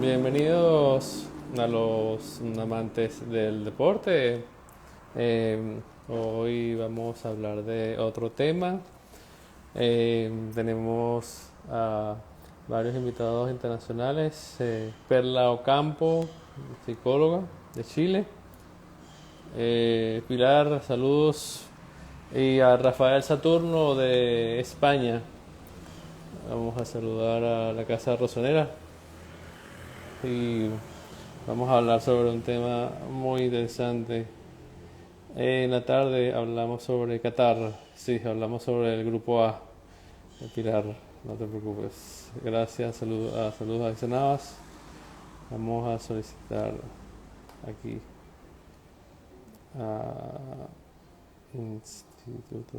Bienvenidos a los amantes del deporte. Hoy vamos a hablar de otro tema. Tenemos a varios invitados internacionales. Perla Ocampo, psicóloga de Chile. Pilar, saludos. Y a Rafael Saturno de España. Vamos a saludar a la Casa Rosonera. Y vamos a hablar sobre un tema muy interesante. En la tarde hablamos sobre Qatar. Sí, hablamos sobre el grupo A. Pilar, no te preocupes. Gracias, saludos adicionados. Vamos a solicitar aquí a Instituto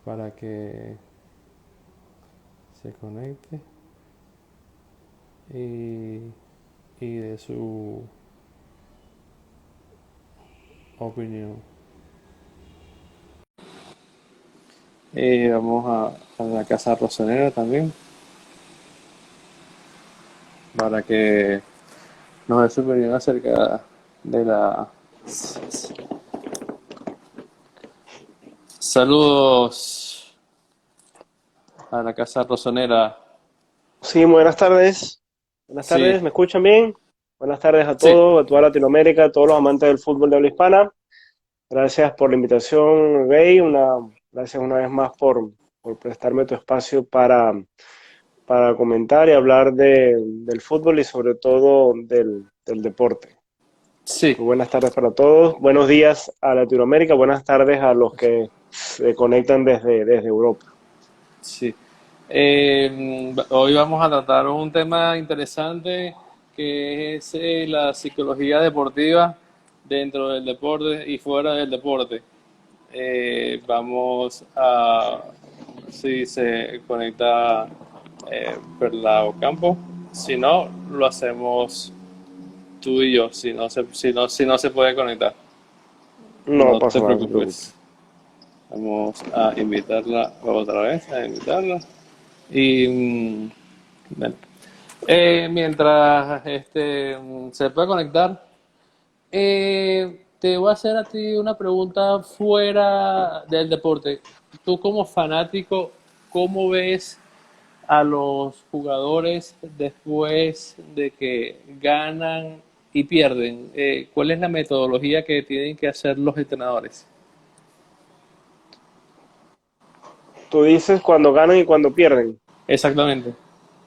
para que se conecte y, y de su opinión. Vamos a la Casa Rosonera también para que nos dé su opinión acerca de la... Saludos a la Casa Rosonera. Sí, muy buenas tardes. Buenas Sí, tardes, ¿me escuchan bien? Buenas tardes a sí. todos, a toda Latinoamérica, a todos los amantes del fútbol de habla hispana. Gracias por la invitación, Gay. Gracias una vez más por prestarme tu espacio para comentar y hablar del fútbol y sobre todo del deporte. Sí, Muy buenas tardes para todos. Buenos días a Latinoamérica. Buenas tardes a los que se conectan desde Europa. sí. Hoy vamos a tratar un tema interesante que es la psicología deportiva dentro del deporte y fuera del deporte. Vamos a si se conecta Perla Ocampo. Si no, lo hacemos tú y yo, si no se puede conectar. No No pasa te nada, no te preocupes. preocupes. Vamos a invitarla otra vez, a invitarla. Y bueno, mientras se puede conectar, te voy a hacer a ti una pregunta fuera del deporte. Tú como fanático, ¿cómo ves a los jugadores después de que ganan y pierden? ¿Cuál es la metodología que tienen que hacer los entrenadores? Tú dices cuando ganan y cuando pierden. Exactamente.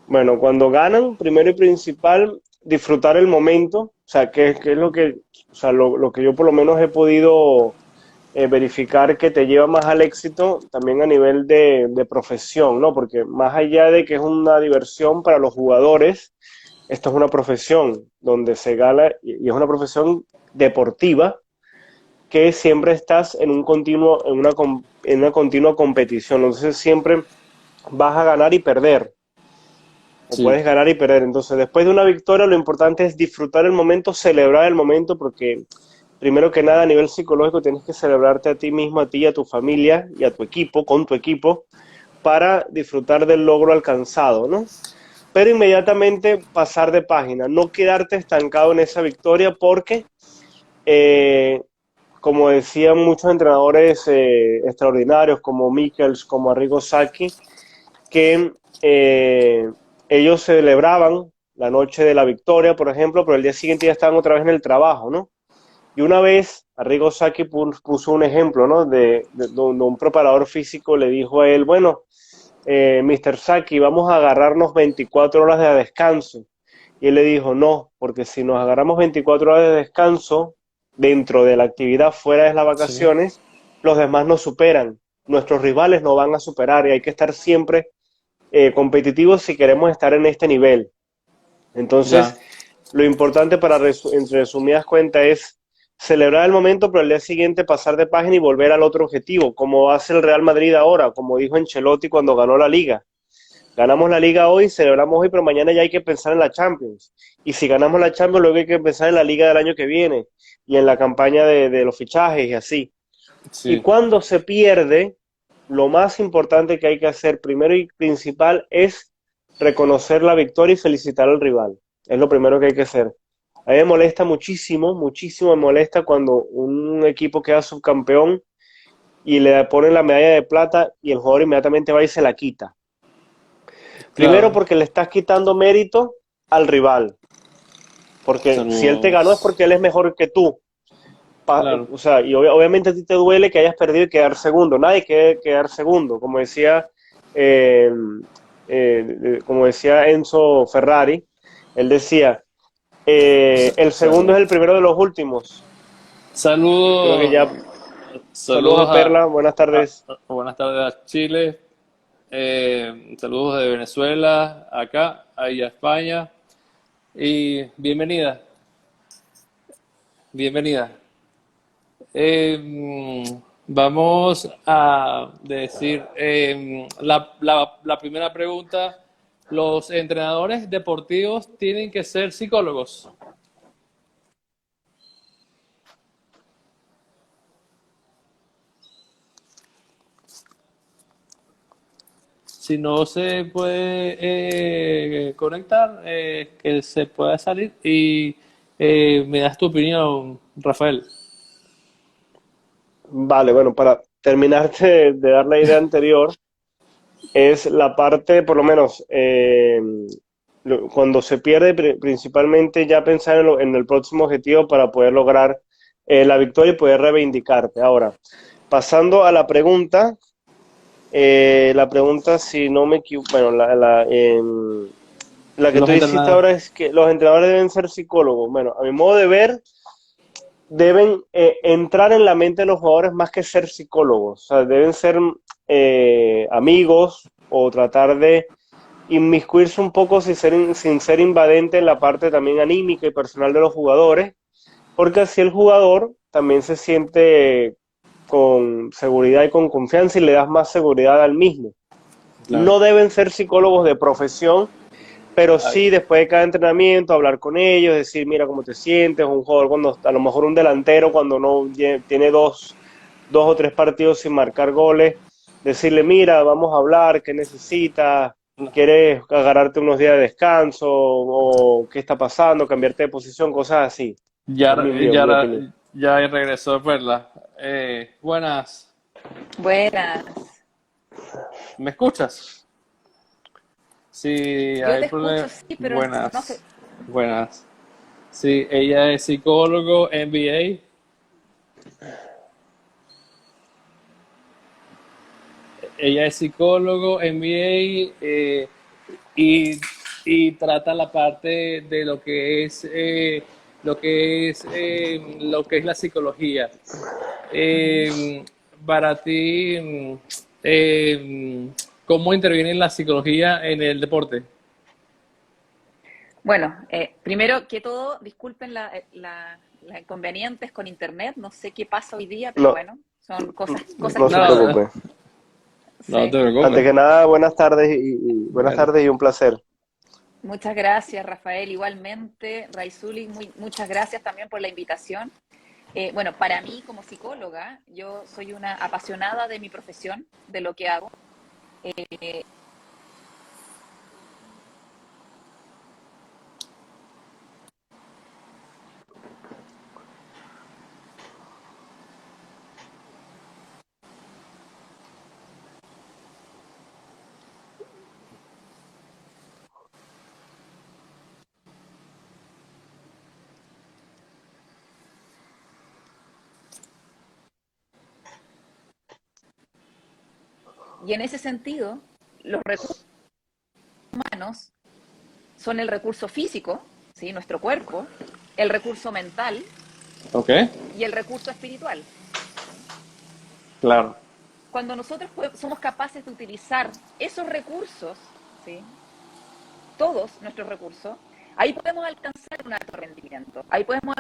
Bueno, cuando ganan, primero y principal, disfrutar el momento, o sea, qué es lo que, o sea, lo que yo por lo menos he podido verificar que te lleva más al éxito también a nivel de profesión, ¿no? Porque más allá de que es una diversión para los jugadores, esto es una profesión donde se gana y es una profesión deportiva que siempre estás en un continuo, en una continua competición, entonces siempre vas a ganar y perder o Sí, puedes ganar y perder. Entonces, después de una victoria, lo importante es disfrutar el momento, celebrar el momento, porque primero que nada, a nivel psicológico, tienes que celebrarte a ti mismo, a ti y a tu familia y a tu equipo, con tu equipo, para disfrutar del logro alcanzado, ¿no? Pero inmediatamente pasar de página, no quedarte estancado en esa victoria, porque, eh, como decían muchos entrenadores extraordinarios, como Michels, como Arrigo Sacchi, que ellos celebraban la noche de la victoria, por ejemplo, pero el día siguiente ya estaban otra vez en el trabajo, ¿no? Y una vez Arrigo Sacchi puso un ejemplo, ¿no? Donde un preparador físico le dijo a él, bueno, Mr. Sacchi, vamos a agarrarnos 24 horas de descanso. Y él le dijo, no, porque si nos agarramos 24 horas de descanso dentro de la actividad fuera de las sí, vacaciones, los demás nos superan, nuestros rivales nos van a superar y hay que estar siempre competitivos si queremos estar en este nivel. ya. Entonces, lo importante para, en resumidas cuentas, es celebrar el momento, pero al día siguiente pasar de página y volver al otro objetivo, como hace el Real Madrid ahora, como dijo Ancelotti cuando ganó la liga. Ganamos la liga hoy, celebramos hoy, pero mañana ya hay que pensar en la Champions. Y si ganamos la Champions, luego hay que pensar en la liga del año que viene y en la campaña de los fichajes y así. Y Sí, cuando se pierde, lo más importante que hay que hacer primero y principal es reconocer la victoria y felicitar al rival. Es lo primero que hay que hacer. A mí me molesta muchísimo, muchísimo me molesta cuando un equipo queda subcampeón y le ponen la medalla de plata y el jugador inmediatamente va y se la quita. Primero Claro, porque le estás quitando mérito al rival, porque si él te ganó es saludos. porque él es mejor que tú. Claro, O sea, y obviamente a ti te duele que hayas perdido y quedar segundo. Nadie quiere quedar segundo, eh, como decía Enzo Ferrari, él decía, el segundo salud. es el primero de los últimos. Creo que Saludos, ya, saludos saludos a Perla, buenas tardes. buenas tardes a Chile, saludos de Venezuela, acá, ahí a España, y bienvenida, bienvenida. Vamos a decir la primera pregunta. ¿Los entrenadores deportivos tienen que ser psicólogos? Si no se puede conectar, que se pueda salir y me das tu opinión, Rafael. Vale, bueno, para terminarte de dar la idea anterior, es la parte, por lo menos, cuando se pierde, principalmente ya pensar en el próximo objetivo para poder lograr la victoria y poder reivindicarte. Ahora, pasando a la pregunta, si no me equivoco, bueno, la que Los tú hiciste entrenadores. ahora es que los entrenadores deben ser psicólogos. Bueno, a mi modo de ver, deben entrar en la mente de los jugadores más que ser psicólogos. O sea, deben ser amigos o tratar de inmiscuirse un poco sin ser invadente en la parte también anímica y personal de los jugadores, porque así el jugador también se siente con seguridad y con confianza y le das más seguridad al mismo. Claro. No deben ser psicólogos de profesión, pero Ay, sí después de cada entrenamiento hablar con ellos, decir, mira cómo te sientes, un jugador cuando, a lo mejor un delantero cuando no tiene dos o tres partidos sin marcar goles, decirle, mira, vamos a hablar, ¿qué necesitas? no. ¿Quieres agarrarte unos días de descanso? ¿O qué está pasando? ¿Cambiarte de posición? Cosas así. Ya, Es mi opinión. ya regresó Perla. Buenas. Buenas. ¿Me escuchas? Sí, Yo hay te escucho, problemas. sí, pero no sé. Buenas. Buenas. Sí, ella es psicólogo, MBA. Ella es psicólogo, MBA, y, y trata la parte de lo que es la psicología. Eh, para ti, eh, ¿cómo interviene la psicología en el deporte? Bueno, primero que todo, disculpen las inconvenientes con internet. No sé qué pasa hoy día, pero No, bueno, son cosas no que se No, pasan. preocupe. no Sí. te Antes preocupes. que nada, buenas Bueno, tardes y un placer. Muchas gracias, Rafael. Igualmente, Raizuli, muchas gracias también por la invitación. Bueno, para mí como psicóloga, yo soy una apasionada de mi profesión, de lo que hago. Y en ese sentido, los recursos humanos son el recurso físico, ¿sí? Nuestro cuerpo, el recurso mental ok, y el recurso espiritual. ¿Sí? claro. Cuando nosotros somos capaces de utilizar esos recursos, ¿sí? Todos nuestros recursos, ahí podemos alcanzar un alto rendimiento. Ahí podemos.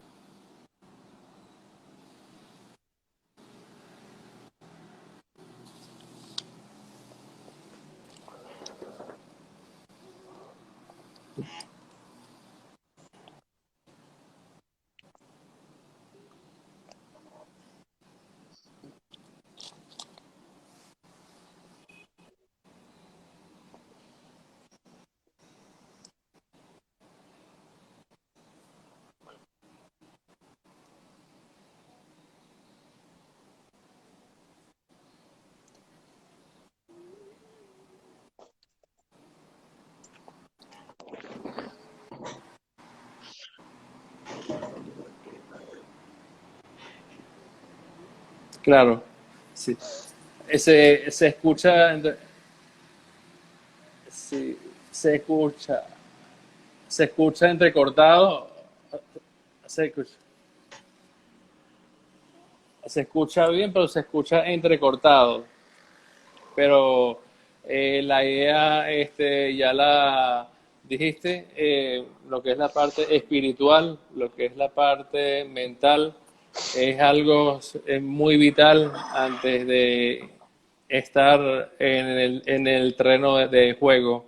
Claro, sí. Se escucha, sí, se escucha, se escucha entrecortado, se escucha, se escucha bien, pero se escucha entrecortado. Pero la idea, ya la dijiste, lo que es la parte espiritual, lo que es la parte mental, es algo muy vital antes de estar en el terreno de juego.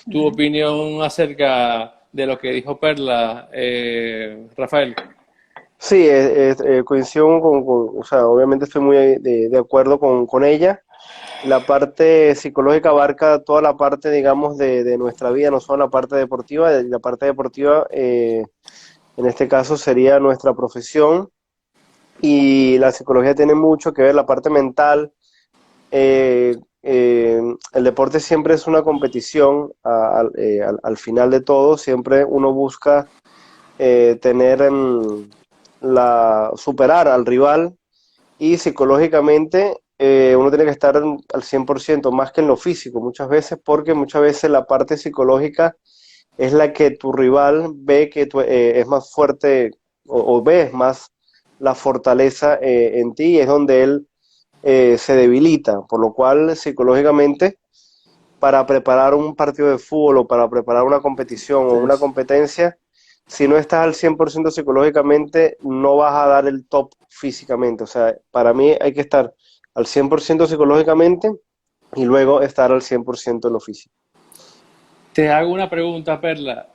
¿Tu Ujú. opinión acerca de lo que dijo Perla, Rafael? Sí, coincido o sea, obviamente estoy muy de acuerdo con ella. La parte psicológica abarca toda la parte, digamos, de nuestra vida, no solo la parte deportiva. La parte deportiva, en este caso, sería nuestra profesión y la psicología tiene mucho que ver, la parte mental. El deporte siempre es una competición al final de todo, siempre uno busca tener superar al rival y psicológicamente uno tiene que estar al 100% más que en lo físico muchas veces, porque muchas veces la parte psicológica es la que tu rival ve que tú, es más fuerte o ves más la fortaleza en ti y es donde él se debilita, por lo cual psicológicamente para preparar un partido de fútbol o para preparar una competición o Sí. una competencia, si no estás al 100% psicológicamente, no vas a dar el top físicamente. O sea, para mí hay que estar al 100% psicológicamente y luego estar al 100% en lo físico. Te hago una pregunta, Perla.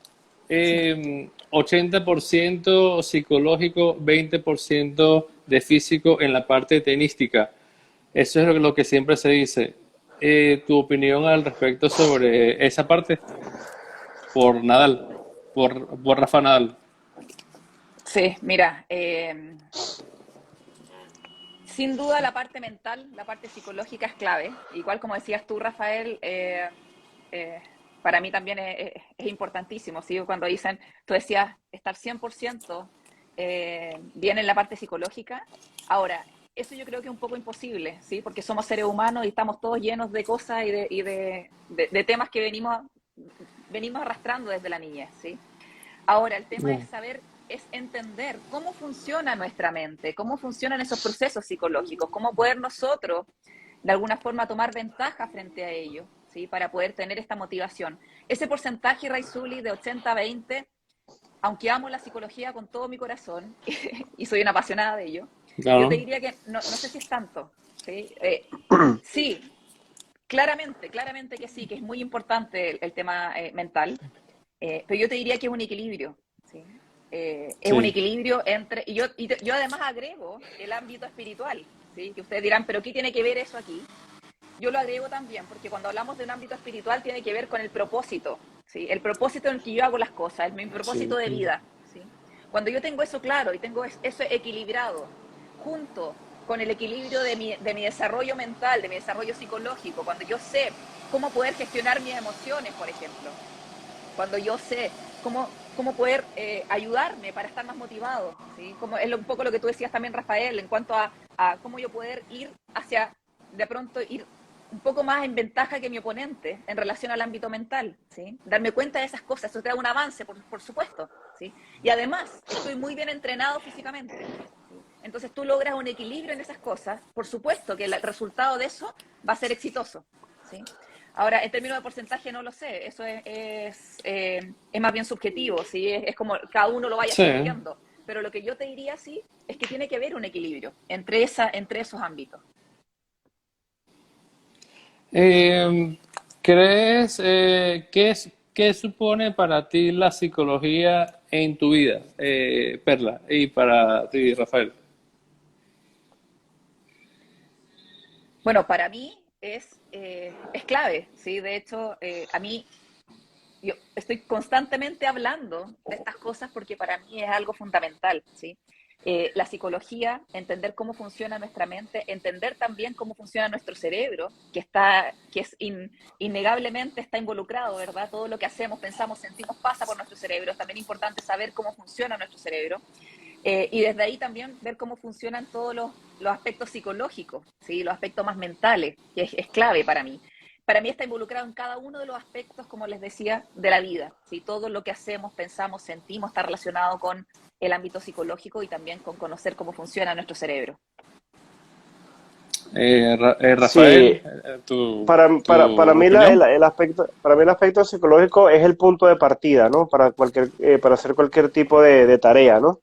Sí. 80% psicológico, 20% de físico en la parte tenística. Eso es lo que siempre se dice. ¿Tu opinión al respecto sobre esa parte? Por Nadal, por Rafa Nadal. Sí, mira, sin duda la parte mental, la parte psicológica es clave. Igual como decías tú, Rafael, eh, para mí también es importantísimo, ¿sí? Cuando dicen, tú decías, estar 100% bien en la parte psicológica. Ahora, eso yo creo que es un poco imposible, ¿sí? Porque somos seres humanos y estamos todos llenos de cosas y de temas que venimos arrastrando desde la niñez, ¿sí? Ahora, el tema es saber, es entender cómo funciona nuestra mente, cómo funcionan esos procesos psicológicos, cómo poder nosotros, de alguna forma, tomar ventaja frente a ellos, ¿sí? Para poder tener esta motivación. Ese porcentaje, Raizuli, de 80-20, aunque amo la psicología con todo mi corazón y soy una apasionada de ello, yo te Claro. diría que no sé si es tanto, ¿sí? Sí, claramente que sí, que es muy importante el tema mental, pero yo te diría que es un equilibrio, ¿sí? Es un Sí. equilibrio entre, y yo además agrego el ámbito espiritual, ¿sí? Que ustedes dirán, pero ¿qué tiene que ver eso aquí? Yo lo agrego también, porque cuando hablamos de un ámbito espiritual tiene que ver con el propósito, ¿sí? El propósito en el que yo hago las cosas, mi propósito Sí. de vida, ¿sí? Cuando yo tengo eso claro y tengo eso equilibrado, junto con el equilibrio de mi desarrollo mental, de mi desarrollo psicológico, cuando yo sé cómo poder gestionar mis emociones, por ejemplo, cuando yo sé cómo poder ayudarme para estar más motivado, ¿sí? Como es un poco lo que tú decías también, Rafael, en cuanto a cómo yo poder ir hacia, de pronto, ir un poco más en ventaja que mi oponente en relación al ámbito mental, ¿sí? Darme cuenta de esas cosas, eso te da un avance, por supuesto, ¿sí? Y además, estoy muy bien entrenado físicamente, ¿sí? Entonces tú logras un equilibrio en esas cosas, por supuesto que el resultado de eso va a ser exitoso, ¿sí? Ahora, en términos de porcentaje no lo sé, eso es más bien subjetivo, ¿sí? Es como cada uno lo vaya Sí. sintiendo, pero lo que yo te diría sí es que tiene que haber un equilibrio entre esos ámbitos. Eh, ¿Crees qué supone para ti la psicología en tu vida, Perla, y para ti, Rafael? Bueno, para mí es clave, ¿sí? De hecho, a mí yo estoy constantemente hablando de estas cosas porque para mí es algo fundamental, ¿sí? La psicología, entender cómo funciona nuestra mente, entender también cómo funciona nuestro cerebro, innegablemente está involucrado, ¿verdad? Todo lo que hacemos, pensamos, sentimos, pasa por nuestro cerebro. Es también importante saber cómo funciona nuestro cerebro. Y desde ahí también ver cómo funcionan todos los aspectos psicológicos, ¿sí? Los aspectos más mentales, que es clave para mí. Para mí está involucrado en cada uno de los aspectos, como les decía, de la vida. ¿Sí? Todo lo que hacemos, pensamos, sentimos está relacionado con el ámbito psicológico y también con conocer cómo funciona nuestro cerebro. Rafael, Sí, para tu mí opinión. para mí el aspecto psicológico es el punto de partida, ¿no? Para hacer cualquier tipo de tarea, ¿no?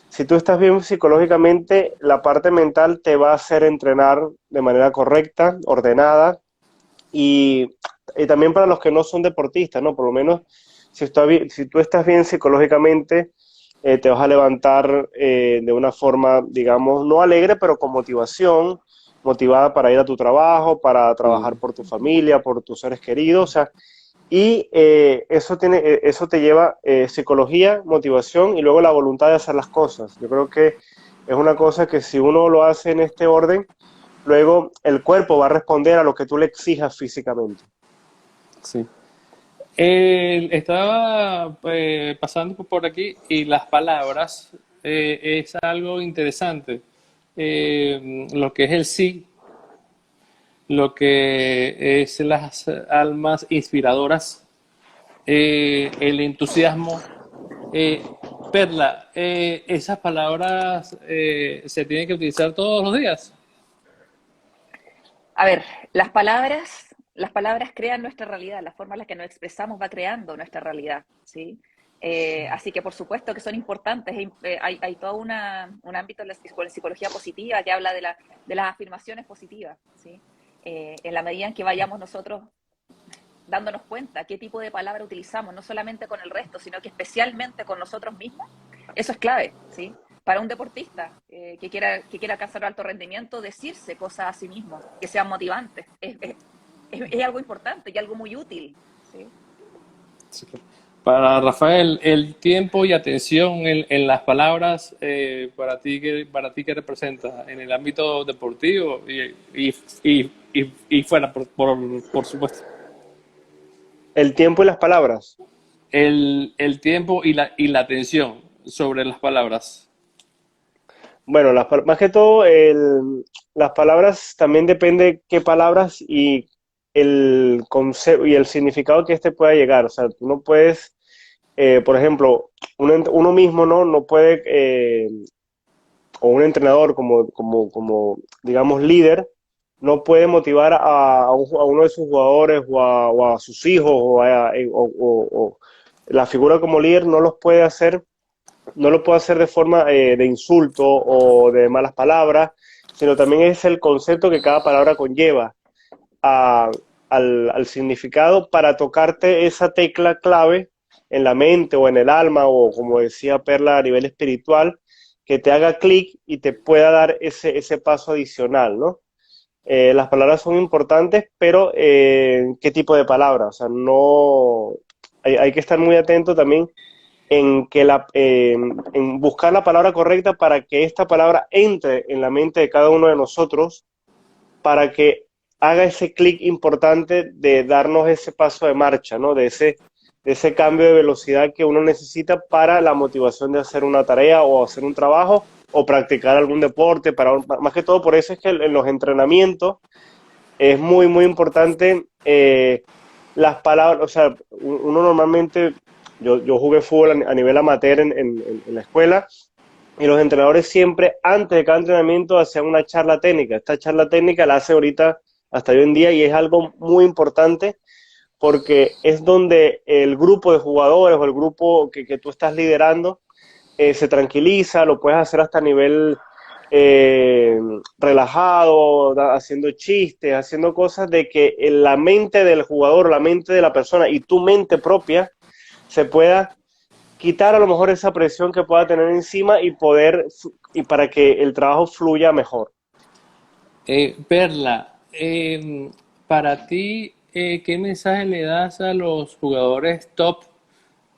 Si tú estás bien psicológicamente, la parte mental te va a hacer entrenar de manera correcta, ordenada y, y también para los que no son deportistas, ¿no? Por lo menos si tú estás bien psicológicamente, te vas a levantar de una forma, digamos, no alegre, pero con motivación, motivada para ir a tu trabajo, para trabajar Sí. por tu familia, por tus seres queridos, o sea, y eso te lleva psicología, motivación y luego la voluntad de hacer las cosas. Yo creo que es una cosa que si uno lo hace en este orden, luego el cuerpo va a responder a lo que tú le exijas físicamente. Sí. Estaba pasando por aquí y las palabras es algo interesante. Lo que es el sí, lo que es las almas inspiradoras, el entusiasmo. Eh, Perla, esas palabras se tienen que utilizar todos los días. A ver, las palabras crean nuestra realidad, la forma en la que nos expresamos va creando nuestra realidad, ¿sí? Así que por supuesto que son importantes. Hay todo un ámbito en la psicología positiva que habla de las afirmaciones positivas, ¿sí? En la medida en que vayamos nosotros dándonos cuenta qué tipo de palabra utilizamos, no solamente con el resto, sino que especialmente con nosotros mismos, eso es clave, ¿sí? Para un deportista que quiera alcanzar alto rendimiento, decirse cosas a sí mismo, que sean motivantes, es algo importante y algo muy útil, ¿sí? Sí. Para Rafael, el tiempo y atención en las palabras, para ti, ¿qué representa en el ámbito deportivo y fuera, por supuesto? El tiempo y las palabras. El tiempo y la atención sobre las palabras. Bueno, más que todo, las palabras también depende qué palabras y el concepto y el significado que este pueda llegar. O sea, tú no puedes, por ejemplo, uno mismo no puede, o un entrenador como digamos, líder, no puede motivar a uno de sus jugadores o a sus hijos o la figura como líder no lo puedo hacer de forma de insulto o de malas palabras, sino también es el concepto que cada palabra conlleva a- al significado para tocarte esa tecla clave en la mente o en el alma o como decía Perla a nivel espiritual, que te haga clic y te pueda dar ese paso adicional, ¿no? Las palabras son importantes, pero ¿qué tipo de palabras? O sea, no, hay que estar muy atento también en buscar la palabra correcta para que esta palabra entre en la mente de cada uno de nosotros, para que haga ese clic importante de darnos ese paso de marcha, ¿no? De ese cambio de velocidad que uno necesita para la motivación de hacer una tarea o hacer un trabajo o practicar algún deporte. Más que todo, por eso es que en los entrenamientos es muy, muy importante las palabras, o sea, uno normalmente, yo jugué fútbol a nivel amateur en la escuela y los entrenadores siempre, antes de cada entrenamiento, hacían una charla técnica. Esta charla técnica la hace ahorita hasta hoy en día y es algo muy importante porque es donde el grupo de jugadores o el grupo que tú estás liderando se tranquiliza, lo puedes hacer hasta a nivel eh, relajado, haciendo chistes, haciendo cosas de que en la mente del jugador, la mente de la persona y tu mente propia se pueda quitar a lo mejor esa presión que pueda tener encima y para que el trabajo fluya mejor. Perla, para ti, ¿qué mensaje le das a los jugadores top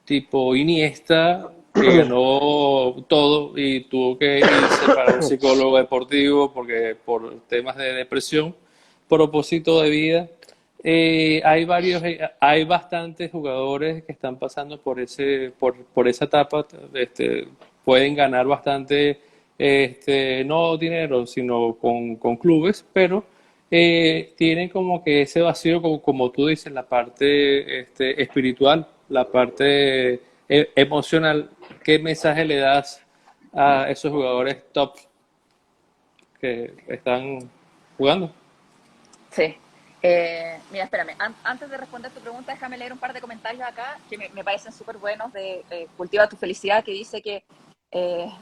tipo Iniesta, que ganó todo y tuvo que irse para un psicólogo deportivo porque por temas de depresión, propósito de vida? Hay bastantes jugadores que están pasando por esa etapa, pueden ganar bastante, no dinero, sino con clubes, pero tienen como que ese vacío, como tú dices, la parte espiritual, la parte emocional. ¿Qué mensaje le das a esos jugadores top que están jugando? Sí. Mira, espérame, antes de responder tu pregunta, déjame leer un par de comentarios acá que me parecen súper buenos de Cultiva tu Felicidad, que dice que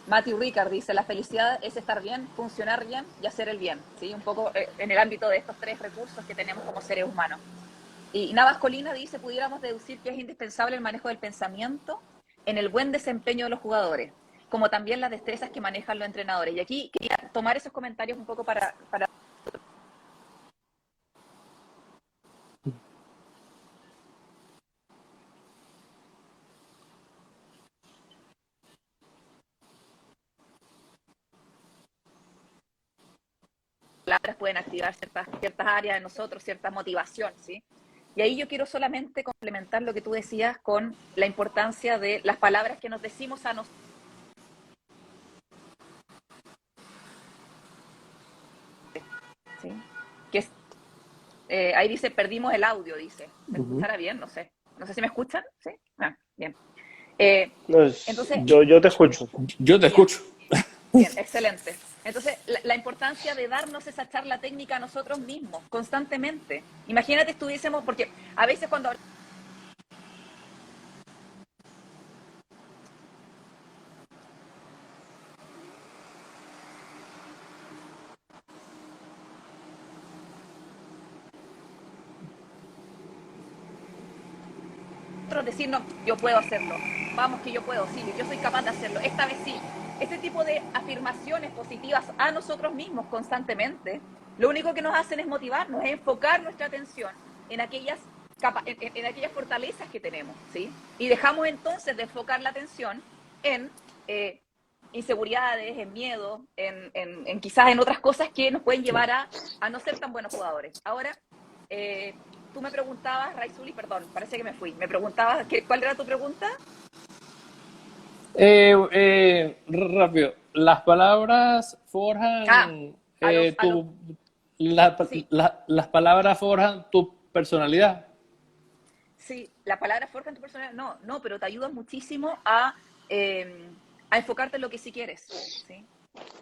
Matthew Ricard dice, la felicidad es estar bien, funcionar bien y hacer el bien, ¿sí? Un poco en el ámbito de estos tres recursos que tenemos como seres humanos. Y Navas Colina dice, pudiéramos deducir que es indispensable el manejo del pensamiento en el buen desempeño de los jugadores, como también las destrezas que manejan los entrenadores. Y aquí quería tomar esos comentarios un poco para palabras pueden activar ciertas áreas de nosotros, cierta motivación, ¿sí? Y ahí yo quiero solamente complementar lo que tú decías con la importancia de las palabras que nos decimos a nosotros, ¿sí? Que es, ahí dice, perdimos el audio, dice. ¿Se escuchará bien? No sé. No sé si me escuchan, ¿sí? Ah, bien. No, Entonces, yo te escucho. Yo te bien, escucho. bien, excelente. Entonces, la importancia de darnos esa charla técnica a nosotros mismos, constantemente. Imagínate estuviésemos, porque a veces cuando decir, no, yo puedo hacerlo, vamos que yo puedo, sí, yo soy capaz de hacerlo, esta vez sí. Ese tipo de afirmaciones positivas a nosotros mismos constantemente, lo único que nos hacen es motivarnos, es enfocar nuestra atención en en aquellas fortalezas que tenemos, ¿sí? Y dejamos entonces de enfocar la atención en inseguridades, en miedo, quizás en otras cosas que nos pueden Sí. llevar a no ser tan buenos jugadores. Ahora, tú me preguntabas, Raizuli, perdón, parece que me fui. Me preguntabas, ¿cuál era tu pregunta? Rápido, las palabras Ah, forjan a los, a los, sí, las palabras forjan tu personalidad. sí, la palabra forja en tu personalidad, no, no, pero te ayuda muchísimo a enfocarte en lo que sí quieres, ¿sí?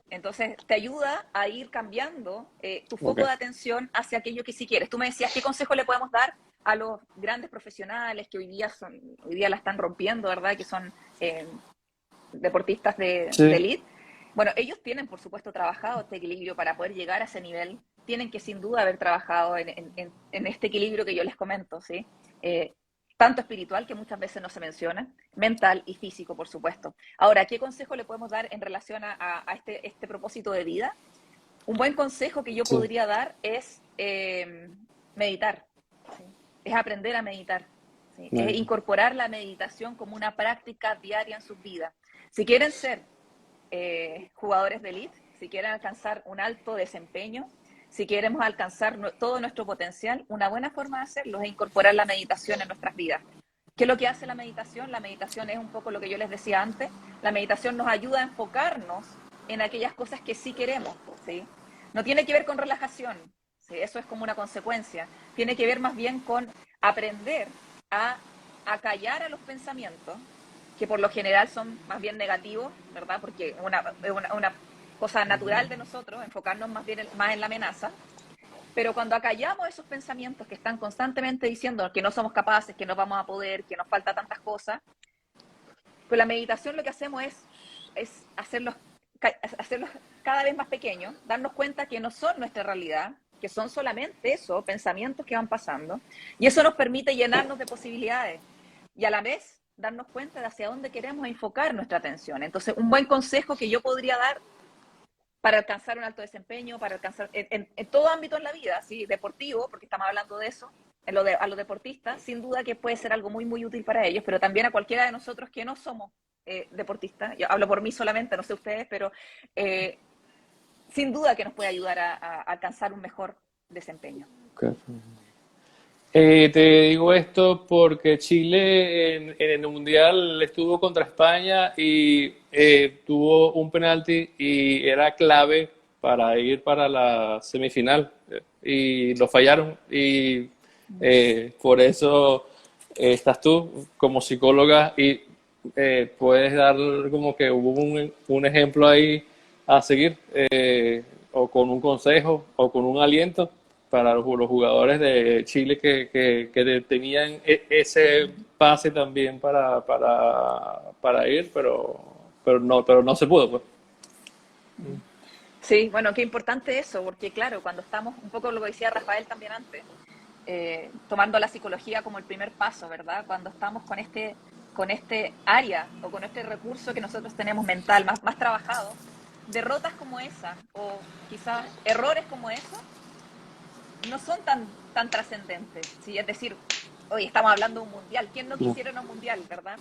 Entonces, te ayuda a ir cambiando tu Ok. foco de atención hacia aquello que sí quieres. Tú me decías, ¿qué consejo le podemos dar a los grandes profesionales que hoy día la están rompiendo, ¿verdad? Que son deportistas de Sí. elite. Bueno, ellos tienen, por supuesto, trabajado este equilibrio para poder llegar a ese nivel. Tienen que, sin duda, haber trabajado en este equilibrio que yo les comento, ¿sí? Eh, tanto espiritual, que muchas veces no se menciona, mental y físico, por supuesto. Ahora, ¿qué consejo le podemos dar en relación a este propósito de vida? Un buen consejo que yo Sí. podría dar es meditar, ¿sí? Es aprender a meditar, ¿sí? Es Bueno. incorporar la meditación como una práctica diaria en sus vidas. Si quieren ser jugadores de elite, si quieren alcanzar un alto desempeño, si queremos alcanzar todo nuestro potencial, una buena forma de hacerlo es incorporar la meditación en nuestras vidas. ¿Qué es lo que hace la meditación? La meditación es un poco lo que yo les decía antes. La meditación nos ayuda a enfocarnos en aquellas cosas que sí queremos, ¿sí? No tiene que ver con relajación, ¿sí? Eso es como una consecuencia. Tiene que ver más bien con aprender a callar a los pensamientos, que por lo general son más bien negativos, ¿verdad? Porque es una cosa natural de nosotros, enfocarnos más en la amenaza. Pero cuando acallamos esos pensamientos que están constantemente diciendo que no somos capaces, que no vamos a poder, que nos falta tantas cosas, con la meditación lo que hacemos es hacerlos cada vez más pequeños, darnos cuenta que no son nuestra realidad, que son solamente eso, pensamientos que van pasando, y eso nos permite llenarnos de posibilidades y a la vez darnos cuenta de hacia dónde queremos enfocar nuestra atención. Entonces, un buen consejo que yo podría dar para alcanzar un alto desempeño, para alcanzar en todo ámbito en la vida, ¿sí? Deportivo, porque estamos hablando de eso, a los deportistas, sin duda que puede ser algo muy, muy útil para ellos, pero también a cualquiera de nosotros que no somos deportistas. Yo hablo por mí solamente, no sé ustedes, pero sin duda que nos puede ayudar a alcanzar un mejor desempeño. Ok. Te digo esto porque Chile en el Mundial estuvo contra España y tuvo un penalti y era clave para ir para la semifinal y lo fallaron y por eso estás tú como psicóloga y puedes dar como que hubo un ejemplo ahí a seguir o con un consejo o con un aliento para los jugadores de Chile que tenían ese pase también para ir, pero no se pudo, pues. Sí, bueno, qué importante eso, porque claro, cuando estamos, un poco lo que decía Rafael también antes, tomando la psicología como el primer paso, ¿verdad? Cuando estamos con este área o con este recurso que nosotros tenemos mental más trabajado, derrotas como esa o quizás errores como esos no son tan trascendentes, ¿sí? Es decir, hoy estamos hablando de un mundial, ¿quién no No, quisiera un mundial, verdad?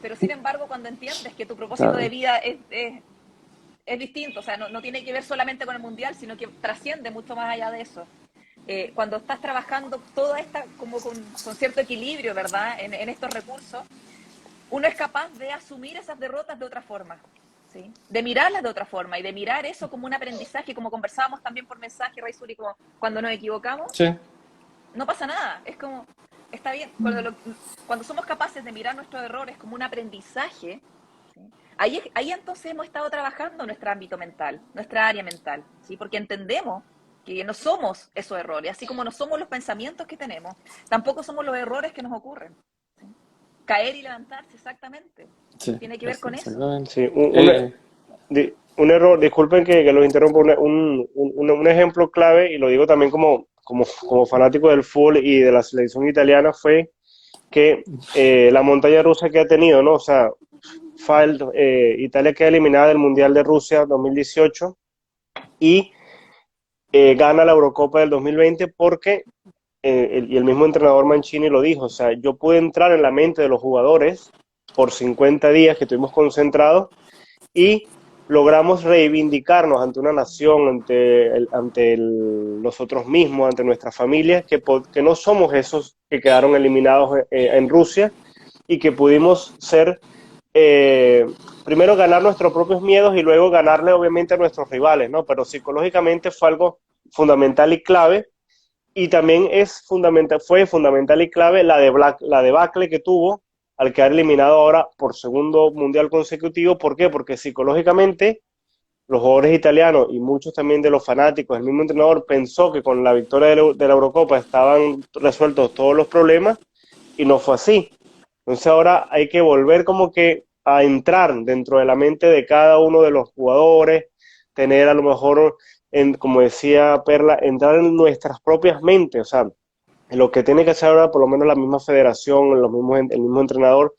Pero sin embargo, cuando entiendes que tu propósito de claro. vida es distinto, o sea, no tiene que ver solamente con el mundial, sino que trasciende mucho más allá de eso. Cuando estás trabajando toda esta, como con cierto equilibrio, ¿verdad? En estos recursos, uno es capaz de asumir esas derrotas de otra forma, ¿sí? De mirarlas de otra forma y de mirar eso como un aprendizaje, como conversábamos también por mensaje, Raizuri, como cuando nos equivocamos, Sí, no pasa nada, es como, está bien, cuando somos capaces de mirar nuestros errores como un aprendizaje, ¿sí? Ahí entonces hemos estado trabajando nuestro ámbito mental, nuestra área mental, ¿sí? Porque entendemos que no somos esos errores, así como no somos los pensamientos que tenemos, tampoco somos los errores que nos ocurren. ¿Sí? Caer y levantarse, exactamente. ¿Sí? sí, Tiene que ver con eso. exactamente. Sí, Eh, un error, disculpen que los interrumpa, un ejemplo clave, y lo digo también como fanático del fútbol y de la selección italiana, fue que la montaña rusa que ha tenido, ¿no? O sea, Italia queda eliminada del Mundial de Rusia 2018 y gana la Eurocopa del 2020 porque, y el mismo entrenador Mancini lo dijo, o sea, yo pude entrar en la mente de los jugadores por 50 días que estuvimos concentrados y logramos reivindicarnos ante una nación, nosotros mismos, ante nuestras familias, que no somos esos que quedaron eliminados en Rusia y que pudimos ser, eh, primero ganar nuestros propios miedos y luego ganarle obviamente a nuestros rivales, ¿no? Pero psicológicamente fue algo fundamental y clave y también fue fundamental y clave la debacle que tuvo al quedar eliminado ahora por segundo mundial consecutivo. ¿Por qué? Porque psicológicamente los jugadores italianos y muchos también de los fanáticos, el mismo entrenador pensó que con la victoria de la Eurocopa estaban resueltos todos los problemas y no fue así. Entonces ahora hay que volver como que a entrar dentro de la mente de cada uno de los jugadores, tener a lo mejor, como decía Perla, entrar en nuestras propias mentes, o sea, lo que tiene que hacer ahora por lo menos la misma federación, el mismo entrenador,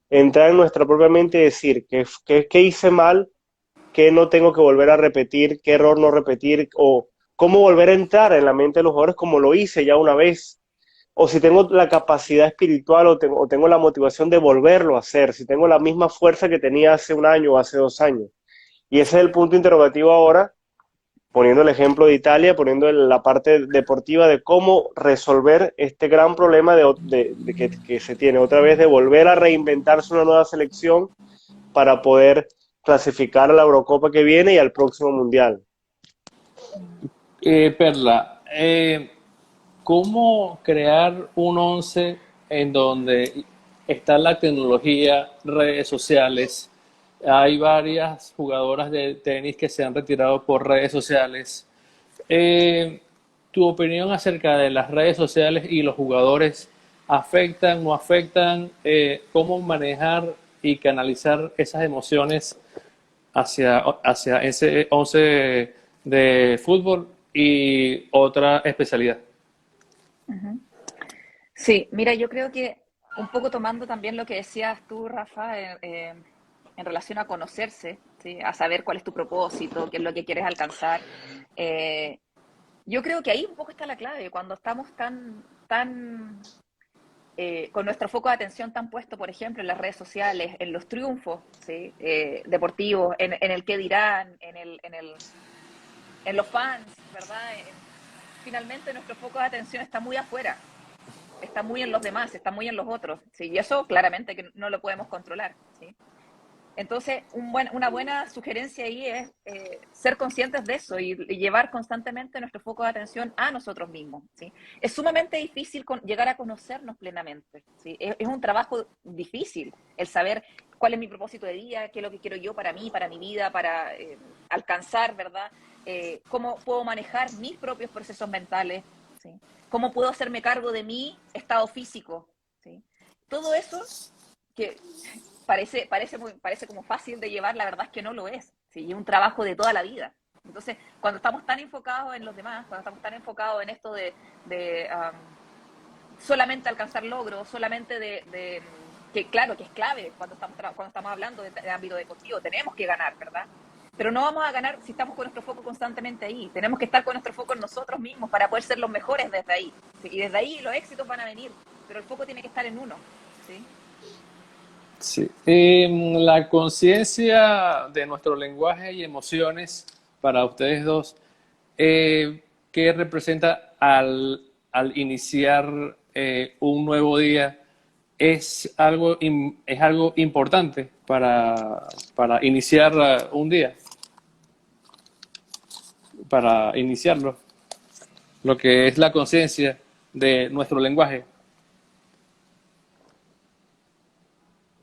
entrar en nuestra propia mente y decir qué hice mal, qué no tengo que volver a repetir, qué error no repetir, o cómo volver a entrar en la mente de los jugadores como lo hice ya una vez, o si tengo la capacidad espiritual o tengo la motivación de volverlo a hacer, si tengo la misma fuerza que tenía hace un año o hace 2 años. Y ese es el punto interrogativo ahora, poniendo el ejemplo de Italia, poniendo la parte deportiva de cómo resolver este gran problema que se tiene otra vez de volver a reinventarse una nueva selección para poder clasificar a la Eurocopa que viene y al próximo Mundial. Perla, ¿cómo crear un once en donde está la tecnología, redes sociales? Hay varias jugadoras de tenis que se han retirado por redes sociales. Eh, ¿Tu opinión acerca de las redes sociales y los jugadores afectan o afectan? ¿Cómo manejar y canalizar esas emociones hacia ese once de fútbol y otra especialidad? Uh-huh. Sí, mira, yo creo que un poco tomando también lo que decías tú, Rafa, en relación a conocerse, ¿sí? A saber cuál es tu propósito, qué es lo que quieres alcanzar. eh, yo creo que ahí un poco está la clave, cuando estamos con nuestro foco de atención tan puesto, por ejemplo, en las redes sociales, en los triunfos, ¿sí? Deportivos, en el qué dirán, en los fans, ¿verdad? Finalmente nuestro foco de atención está muy afuera. está muy en los demás, está muy en los otros, ¿sí? Y eso claramente que no lo podemos controlar, ¿sí? Entonces, una buena sugerencia ahí es ser conscientes de eso y llevar constantemente nuestro foco de atención a nosotros mismos, ¿sí? Es sumamente difícil llegar a conocernos plenamente, ¿sí? Es un trabajo difícil el saber cuál es mi propósito de vida, qué es lo que quiero yo para mí, para mi vida, para alcanzar, ¿verdad? Cómo puedo manejar mis propios procesos mentales, ¿sí? Cómo puedo hacerme cargo de mi estado físico, ¿sí? Todo eso que parece como fácil de llevar, la verdad es que no lo es, ¿sí? Es un trabajo de toda la vida. Entonces, cuando estamos tan enfocados en los demás, cuando estamos tan enfocados en esto de solamente alcanzar logros, solamente que claro, que es clave cuando estamos hablando de ámbito deportivo, tenemos que ganar, ¿verdad? Pero no vamos a ganar si estamos con nuestro foco constantemente ahí. Tenemos que estar con nuestro foco en nosotros mismos para poder ser los mejores desde ahí, ¿sí? Y desde ahí los éxitos van a venir, pero el foco tiene que estar en uno, ¿sí? Sí. La conciencia de nuestro lenguaje y emociones para ustedes dos, ¿qué representa al iniciar un nuevo día? ¿Es algo importante para iniciar un día? Para iniciarlo, lo que es la conciencia de nuestro lenguaje.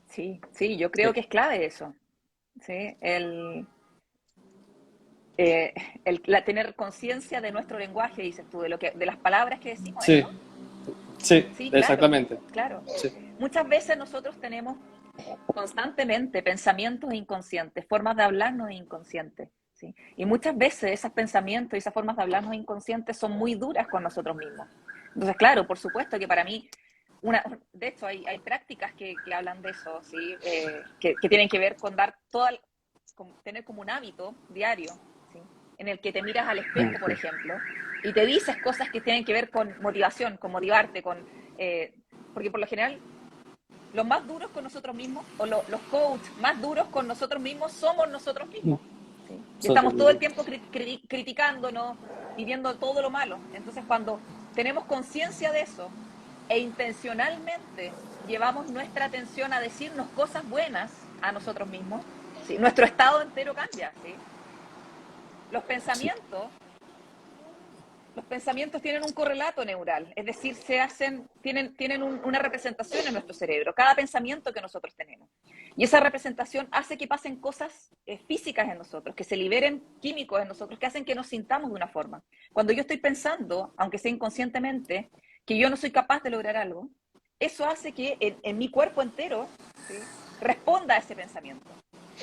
Sí, sí, yo creo que es clave eso, ¿sí? Tener conciencia de nuestro lenguaje, dices tú, de las palabras que decimos, Sí, ¿eso? sí, Sí, claro, exactamente. claro. Sí. Muchas veces nosotros tenemos constantemente pensamientos inconscientes, formas de hablarnos inconscientes, ¿sí? Y muchas veces esos pensamientos y esas formas de hablarnos inconscientes son muy duras con nosotros mismos. Entonces, claro, por supuesto que para mí, de hecho hay prácticas que hablan de eso, ¿sí? Que tienen que ver con tener como un hábito diario, ¿sí? En el que te miras al espejo, por ejemplo, y te dices cosas que tienen que ver con motivación, con motivarte, porque por lo general los más duros con nosotros mismos, o los coaches más duros con nosotros mismos, somos nosotros mismos, ¿sí? Y estamos todo el tiempo criticándonos y viendo todo lo malo. Entonces, cuando tenemos conciencia de eso e intencionalmente llevamos nuestra atención a decirnos cosas buenas a nosotros mismos, ¿sí? Nuestro estado entero cambia, ¿sí? Los Sí. pensamientos los pensamientos tienen un correlato neural, es decir, tienen una representación en nuestro cerebro, cada pensamiento que nosotros tenemos. Y esa representación hace que pasen cosas físicas en nosotros, que se liberen químicos en nosotros, que hacen que nos sintamos de una forma. Cuando yo estoy pensando, aunque sea inconscientemente, que yo no soy capaz de lograr algo, eso hace que en mi cuerpo entero, ¿sí?, responda a ese pensamiento.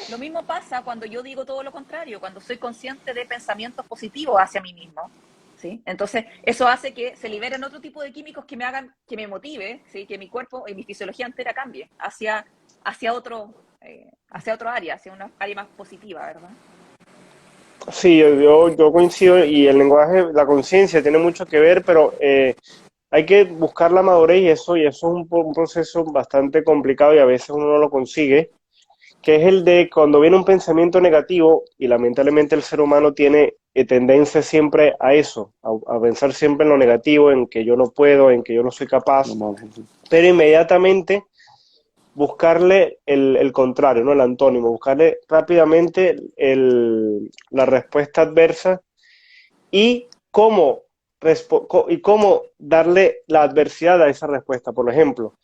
Lo mismo pasa cuando yo digo todo lo contrario, cuando soy consciente de pensamientos positivos hacia mí mismo, ¿sí? Entonces, eso hace que se liberen otro tipo de químicos que me hagan, que me motive, ¿sí?, que mi cuerpo y mi fisiología entera cambie hacia otro área, hacia una área más positiva, ¿verdad? Sí, yo coincido y el lenguaje, la conciencia tiene mucho que ver, pero hay que buscar la madurez y eso es un proceso bastante complicado y a veces uno no lo consigue, que es el de cuando viene un pensamiento negativo y lamentablemente el ser humano tiene tendencia siempre a eso, a pensar siempre en lo negativo, en que yo no puedo, en que yo no soy capaz, pero inmediatamente buscarle el contrario, ¿no? El antónimo, buscarle rápidamente la respuesta adversa y cómo darle la adversidad a esa respuesta. Por ejemplo,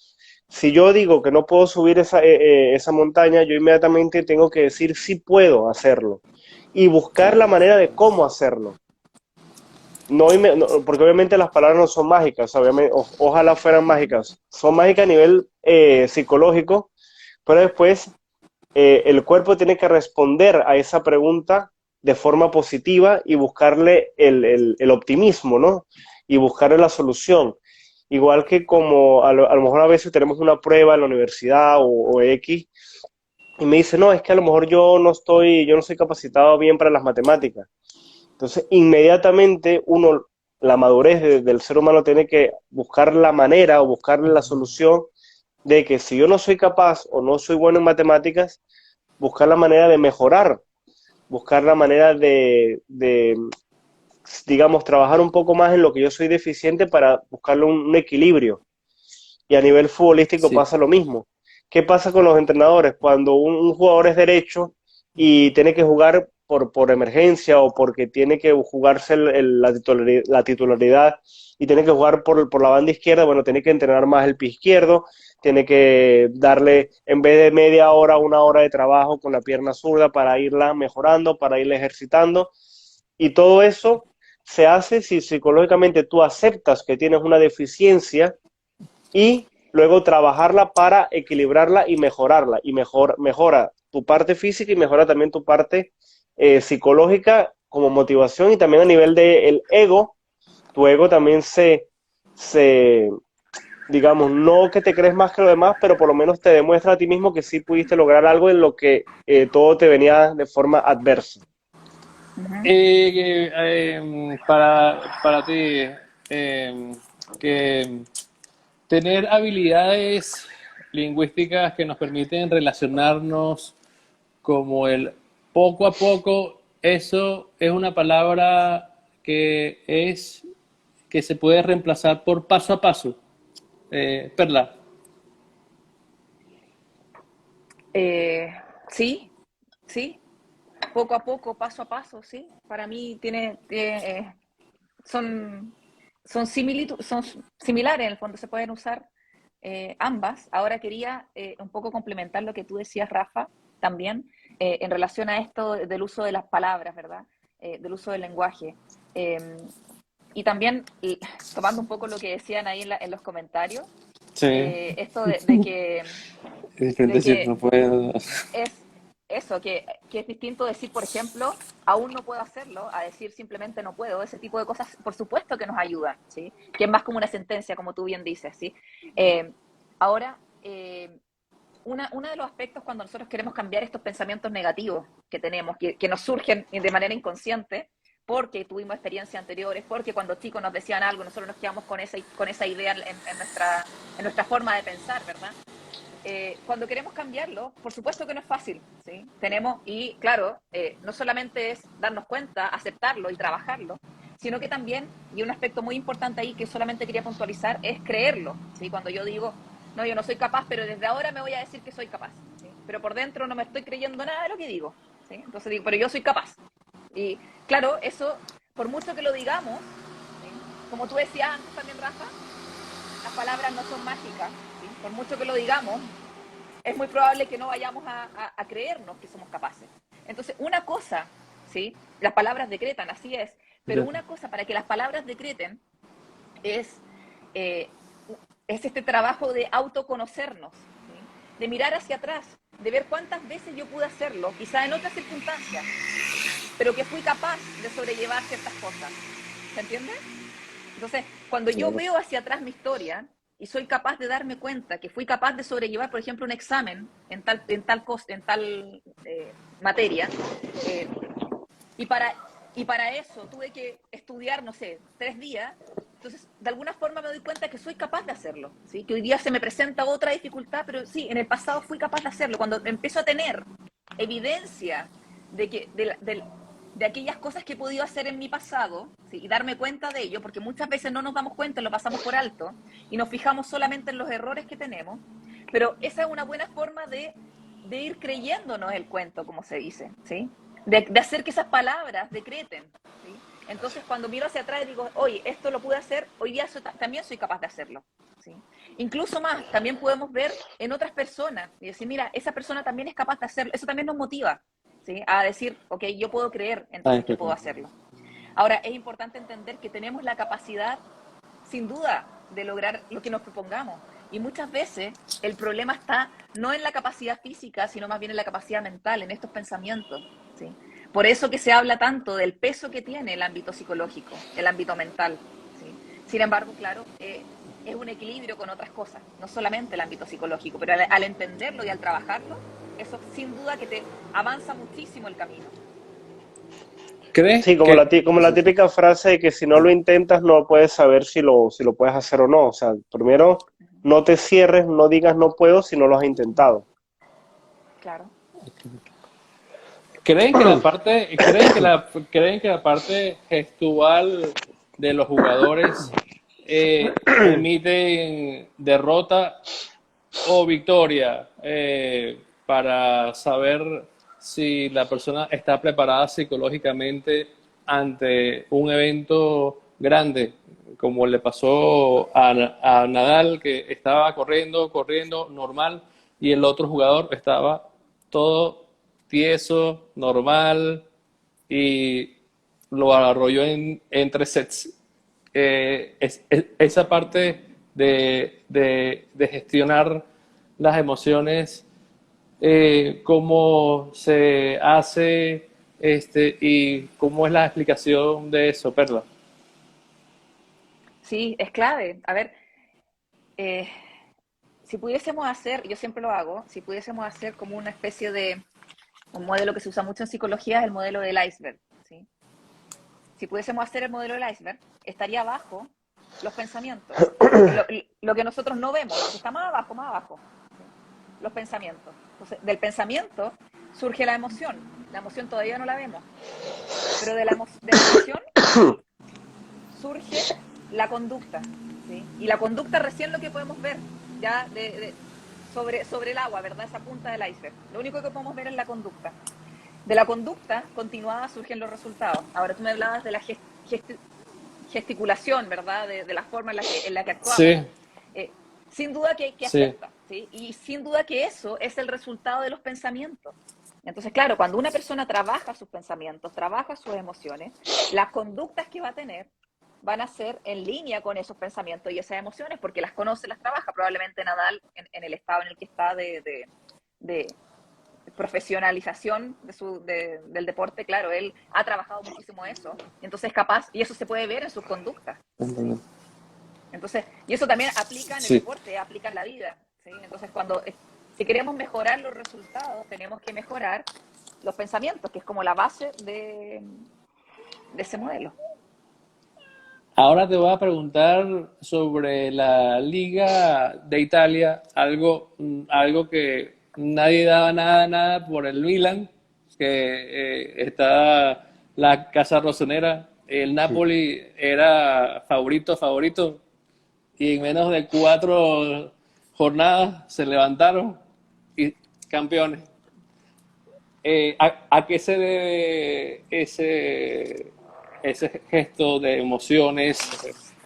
si yo digo que no puedo subir esa montaña, yo inmediatamente tengo que decir sí puedo hacerlo y buscar la manera de cómo hacerlo. No, porque obviamente las palabras no son mágicas, obviamente, ojalá fueran mágicas. Son mágicas a nivel psicológico, pero después el cuerpo tiene que responder a esa pregunta de forma positiva y buscarle el optimismo, ¿no? Y buscarle la solución. Igual que como a lo mejor a veces tenemos una prueba en la universidad o X, y me dice, no, es que a lo mejor yo no soy capacitado bien para las matemáticas. Entonces, inmediatamente la madurez del ser humano tiene que buscar la manera o buscarle la solución de que si yo no soy capaz o no soy bueno en matemáticas, buscar la manera de mejorar, buscar la manera digamos, trabajar un poco más en lo que yo soy deficiente para buscarle un equilibrio. Y a nivel futbolístico Sí. pasa lo mismo. ¿Qué pasa con los entrenadores? Cuando un jugador es derecho y tiene que jugar por emergencia o porque tiene que jugarse la titularidad y tiene que jugar por la banda izquierda, bueno, tiene que entrenar más el pie izquierdo, tiene que darle, en vez de media hora, una hora de trabajo con la pierna zurda para irla mejorando, para irla ejercitando. Y todo eso se hace si psicológicamente tú aceptas que tienes una deficiencia y luego trabajarla para equilibrarla y mejorarla. Y mejora tu parte física y mejora también tu parte psicológica como motivación y también a nivel del ego. Tu ego también se, digamos, no que te crees más que los demás, pero por lo menos te demuestra a ti mismo que sí pudiste lograr algo en lo que todo te venía de forma adversa. Ujú. Para ti, que tener habilidades lingüísticas que nos permiten relacionarnos como el poco a poco, eso es una palabra que se puede reemplazar por paso a paso. Perla. Eh, sí, sí, poco a poco, paso a paso, sí. Para mí son, son similares en el fondo, se pueden usar ambas. Ahora quería un poco complementar lo que tú decías, Rafa, también, en relación a esto del uso de las palabras, ¿verdad? Del uso del lenguaje. Eh, y también, tomando un poco lo que decían ahí en los comentarios, Sí, esto es diferente de decir, no que puedo. es eso, que es distinto decir, por ejemplo, aún no puedo hacerlo, a decir simplemente no puedo. Ese tipo de cosas, por supuesto que nos ayudan, ¿sí? Que es más como una sentencia, como tú bien dices, ¿sí? Eh, ahora, uno de los aspectos cuando nosotros queremos cambiar estos pensamientos negativos que tenemos, que nos surgen de manera inconsciente, porque tuvimos experiencias anteriores, porque cuando chicos nos decían algo, nosotros nos quedamos con esa idea en nuestra forma de pensar, ¿verdad? Cuando queremos cambiarlo, por supuesto que no es fácil, ¿sí? Tenemos, y claro, no solamente es darnos cuenta, aceptarlo y trabajarlo, sino que también, y un aspecto muy importante ahí que solamente quería puntualizar, es creerlo, ¿sí? Cuando yo digo, no, yo no soy capaz, pero desde ahora me voy a decir que soy capaz, ¿sí? Pero por dentro no me estoy creyendo nada de lo que digo, ¿sí? Entonces digo, pero yo soy capaz. Y claro, eso, por mucho que lo digamos, ¿sí? Como tú decías antes también, Rafa, las palabras no son mágicas, ¿sí? Por mucho que lo digamos, es muy probable que no vayamos a creernos que somos capaces. Entonces, una cosa, ¿sí? Las palabras decretan, así es, pero una cosa para que las palabras decreten es, eh, es este trabajo de autoconocernos, ¿sí? De mirar hacia atrás, de ver cuántas veces yo pude hacerlo, quizá en otras circunstancias, pero que fui capaz de sobrellevar ciertas cosas. ¿Se entiende? Entonces, cuando yo Claro. veo hacia atrás mi historia y soy capaz de darme cuenta que fui capaz de sobrellevar, por ejemplo, un examen en tal materia, eh, y, para, y para eso tuve que estudiar, no sé, 3 días, entonces de alguna forma me doy cuenta que soy capaz de hacerlo, ¿sí? Que hoy día se me presenta otra dificultad, pero sí, en el pasado fui capaz de hacerlo. Cuando empiezo a tener evidencia de aquellas cosas que he podido hacer en mi pasado, ¿sí? Y darme cuenta de ello, porque muchas veces no nos damos cuenta, lo pasamos por alto y nos fijamos solamente en los errores que tenemos, pero esa es una buena forma de ir creyéndonos el cuento, como se dice, ¿sí? De hacer que esas palabras decreten, ¿sí? Entonces, cuando miro hacia atrás y digo, oye, esto lo pude hacer, hoy día también soy capaz de hacerlo, ¿sí? Incluso más, también podemos ver en otras personas y decir, mira, esa persona también es capaz de hacerlo, eso también nos motiva, ¿sí? A decir, ok, yo puedo creer Ay, entonces que puedo hacerlo. Ahora, es importante entender que tenemos la capacidad, sin duda, de lograr lo que nos propongamos. Y muchas veces el problema está no en la capacidad física, sino más bien en la capacidad mental, en estos pensamientos, ¿sí? Por eso que se habla tanto del peso que tiene el ámbito psicológico, el ámbito mental, ¿sí? Sin embargo, claro, es un equilibrio con otras cosas, no solamente el ámbito psicológico, pero al entenderlo y al trabajarlo, eso sin duda que te avanza muchísimo el camino. ¿crees Sí, que como la típica frase de que si no lo intentas no puedes saber si lo puedes hacer o no. O sea, primero no te cierres, no digas no puedo si no lo has intentado. Claro. creen que la parte gestual de los jugadores emiten derrota o victoria para saber si la persona está preparada psicológicamente ante un evento grande, como le pasó a Nadal, que estaba corriendo normal, y el otro jugador estaba todo tieso, normal, y lo arrolló en 3 sets. Esa parte de gestionar las emociones, cómo se hace y cómo es la explicación de eso, Perla. Sí, es clave. A ver, eh, si pudiésemos hacer, yo siempre lo hago, si pudiésemos hacer como una especie de, un modelo que se usa mucho en psicología es el modelo del iceberg, ¿sí? Si pudiésemos hacer el modelo del iceberg, estaría abajo los pensamientos, lo que nosotros no vemos, lo que está más abajo, ¿sí? Los pensamientos. Entonces, del pensamiento surge la emoción todavía no la vemos, pero de la emoción surge la conducta, ¿sí? Y la conducta recién lo que podemos ver, ya sobre el agua, ¿verdad? Esa punta del iceberg. Lo único que podemos ver es la conducta. De la conducta continuada surgen los resultados. Ahora tú me hablabas de la gesticulación, ¿verdad? De la forma en la que actuamos. Sí, Sin duda que sí. afecta, ¿sí? Y sin duda que eso es el resultado de los pensamientos. Entonces, claro, cuando una persona trabaja sus pensamientos, trabaja sus emociones, las conductas que va a tener van a ser en línea con esos pensamientos y esas emociones, porque las conoce, las trabaja. Probablemente Nadal, en el estado en el que está de profesionalización del deporte, claro, él ha trabajado muchísimo eso, entonces es capaz, y eso se puede ver en sus conductas, ¿sí? Entonces, y eso también aplica en el Sí. deporte, aplica en la vida, ¿sí? Entonces, si queremos mejorar los resultados, tenemos que mejorar los pensamientos, que es como la base de ese modelo. Ahora te voy a preguntar sobre la Liga de Italia, algo que nadie daba nada por el Milan, que está la casa rosonera. El Napoli era favorito, y en menos de 4 jornadas se levantaron y campeones. ¿A qué se debe ese gesto de emociones,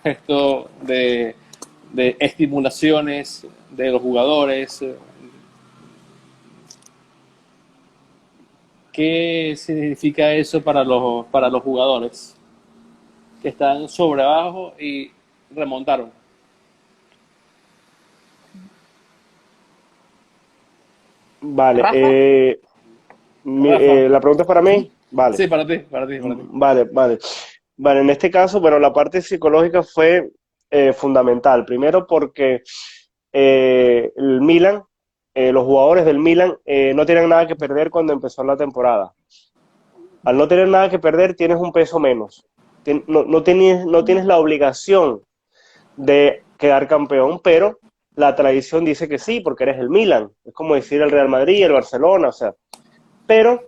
gesto de estimulaciones de los jugadores? ¿Qué significa eso para los jugadores que están sobre abajo y remontaron? Vale, Rafa, Rafa. la pregunta es para mí. Vale, Sí, para ti. vale. Vale, en este caso, bueno, la parte psicológica fue fundamental. Primero porque el Milan, los jugadores del Milan no tienen nada que perder cuando empezó la temporada. Al no tener nada que perder, tienes un peso menos. No tienes la obligación de quedar campeón, pero la tradición dice que sí, porque eres el Milan. Es como decir el Real Madrid, el Barcelona, o sea. Pero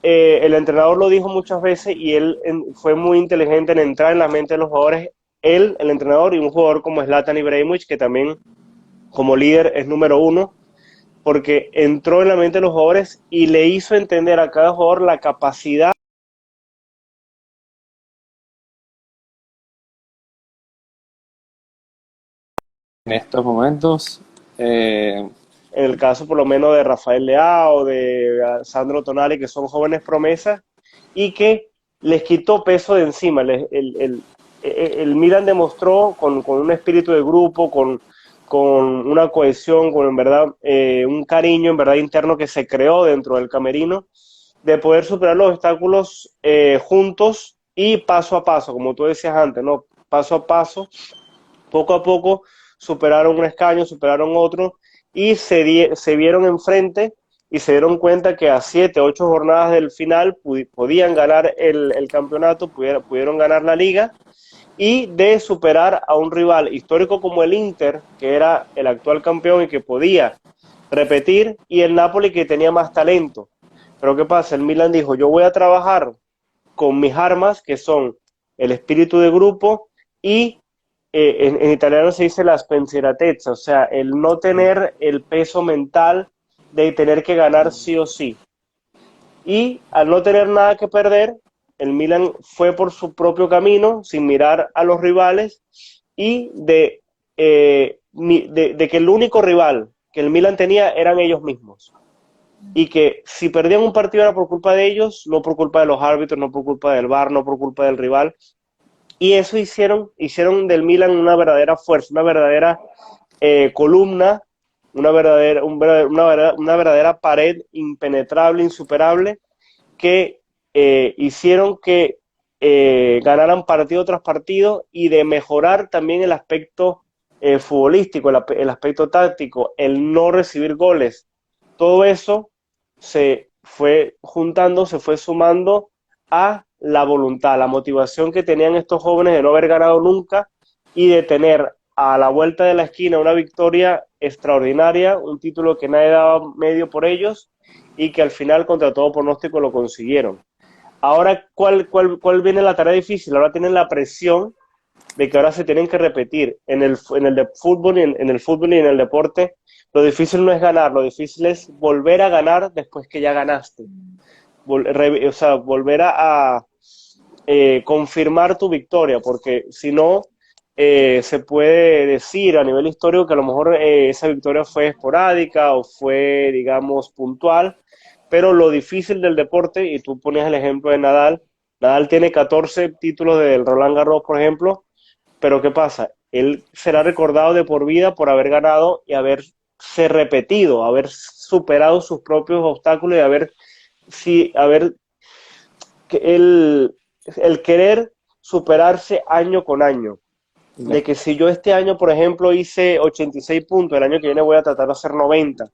el entrenador lo dijo muchas veces y él fue muy inteligente en entrar en la mente de los jugadores. Él, el entrenador, y un jugador como Zlatan Ibrahimovic, que también como líder es número uno, porque entró en la mente de los jugadores y le hizo entender a cada jugador la capacidad. En estos momentos, En el caso por lo menos de Rafael Leao, de Sandro Tonali, que son jóvenes promesas, y que les quitó peso de encima. El Milan demostró con un espíritu de grupo, con una cohesión, con en verdad un cariño en verdad interno que se creó dentro del camerino, de poder superar los obstáculos juntos y paso a paso, como tú decías antes, ¿no? Paso a paso, poco a poco superaron un escaño, superaron otro y se vieron enfrente y se dieron cuenta que a 7, 8 jornadas del final podían ganar el campeonato, pudieron ganar la liga y de superar a un rival histórico como el Inter, que era el actual campeón y que podía repetir, y el Napoli que tenía más talento. Pero ¿qué pasa? El Milan dijo, yo voy a trabajar con mis armas, que son el espíritu de grupo y en italiano se dice la spensieratezza, o sea, el no tener el peso mental de tener que ganar sí o sí. Y al no tener nada que perder, el Milan fue por su propio camino, sin mirar a los rivales, y de que el único rival que el Milan tenía eran ellos mismos. Y que si perdían un partido era por culpa de ellos, no por culpa de los árbitros, no por culpa del VAR, no por culpa del rival. Y eso hicieron del Milan una verdadera fuerza, una verdadera columna, una verdadera pared impenetrable, insuperable, que hicieron que ganaran partido tras partido y de mejorar también el aspecto futbolístico, el aspecto táctico, el no recibir goles. Todo eso se fue juntando, se fue sumando a la voluntad, la motivación que tenían estos jóvenes de no haber ganado nunca y de tener a la vuelta de la esquina una victoria extraordinaria, un título que nadie daba medio por ellos y que al final contra todo pronóstico lo consiguieron. Ahora, ¿cuál viene la tarea difícil? Ahora tienen la presión de que ahora se tienen que repetir en el fútbol en el fútbol y en el deporte. Lo difícil no es ganar, lo difícil es volver a ganar después que ya ganaste. Volver a confirmar tu victoria, porque si no, se puede decir a nivel histórico que a lo mejor esa victoria fue esporádica o fue, digamos, puntual, pero lo difícil del deporte, y tú ponías el ejemplo de Nadal, Nadal tiene 14 títulos del Roland Garros, por ejemplo, pero ¿qué pasa? Él será recordado de por vida por haber ganado y haberse repetido, haber superado sus propios obstáculos y haber el querer superarse año con año. De que si yo este año, por ejemplo, hice 86 puntos, el año que viene voy a tratar de hacer 90.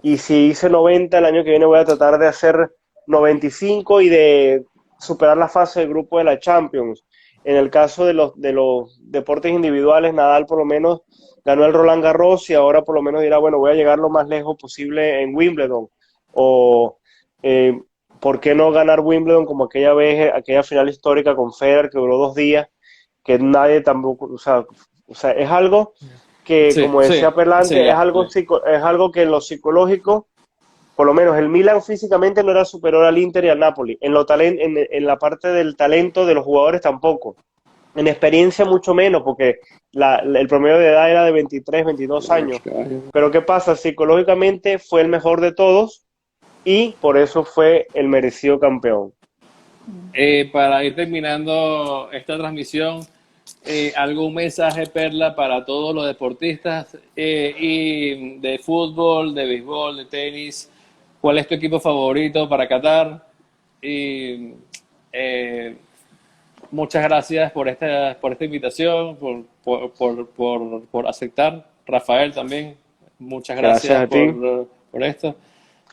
Y si hice 90, el año que viene voy a tratar de hacer 95 y de superar la fase de grupo de la Champions. En el caso de los deportes individuales, Nadal por lo menos ganó el Roland Garros y ahora por lo menos dirá, bueno, voy a llegar lo más lejos posible en Wimbledon. O, ¿por qué no ganar Wimbledon como aquella vez, aquella final histórica con Federer que duró 2 días? Que nadie tampoco, o sea, es algo que, sí, como decía Perlante, sí, es algo que en lo psicológico, por lo menos el Milan físicamente no era superior al Inter y al Napoli, en la parte del talento de los jugadores tampoco, en experiencia mucho menos, porque el promedio de edad era de 23, 22 años, pero ¿qué pasa? Psicológicamente fue el mejor de todos y por eso fue el merecido campeón. Para ir terminando esta transmisión, ¿algún mensaje, Perla, para todos los deportistas y de fútbol, de béisbol, de tenis? ¿Cuál es tu equipo favorito para Qatar? Y muchas gracias por esta invitación, por aceptar. Rafael también, muchas gracias a ti por esto.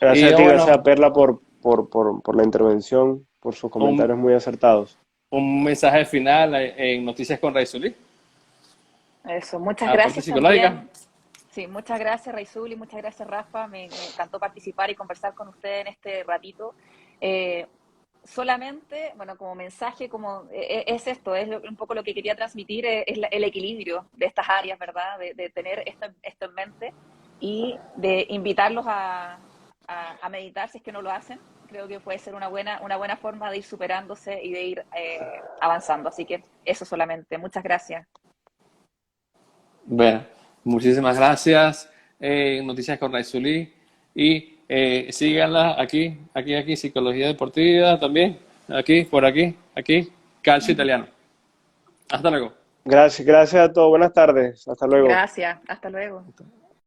Gracias a ti, bueno, gracias a Perla por la intervención, por sus comentarios muy acertados. Un mensaje final en Noticias con Raizuli. Eso, muchas gracias también. Sí, muchas gracias Raizuli, muchas gracias Rafa, me encantó participar y conversar con ustedes en este ratito. Solamente, bueno, como mensaje, es esto, es un poco lo que quería transmitir, es el equilibrio de estas áreas, ¿verdad? De tener esto en mente y de invitarlos a meditar si es que no lo hacen. Creo que puede ser una buena forma de ir superándose y de ir avanzando. Así que eso solamente. Muchas gracias. Bueno, muchísimas gracias. Noticias con Raizuli. Y síganla aquí, Psicología Deportiva también. Por aquí, Calcio Italiano. Hasta luego. Gracias a todos. Buenas tardes. Hasta luego. Gracias. Hasta luego.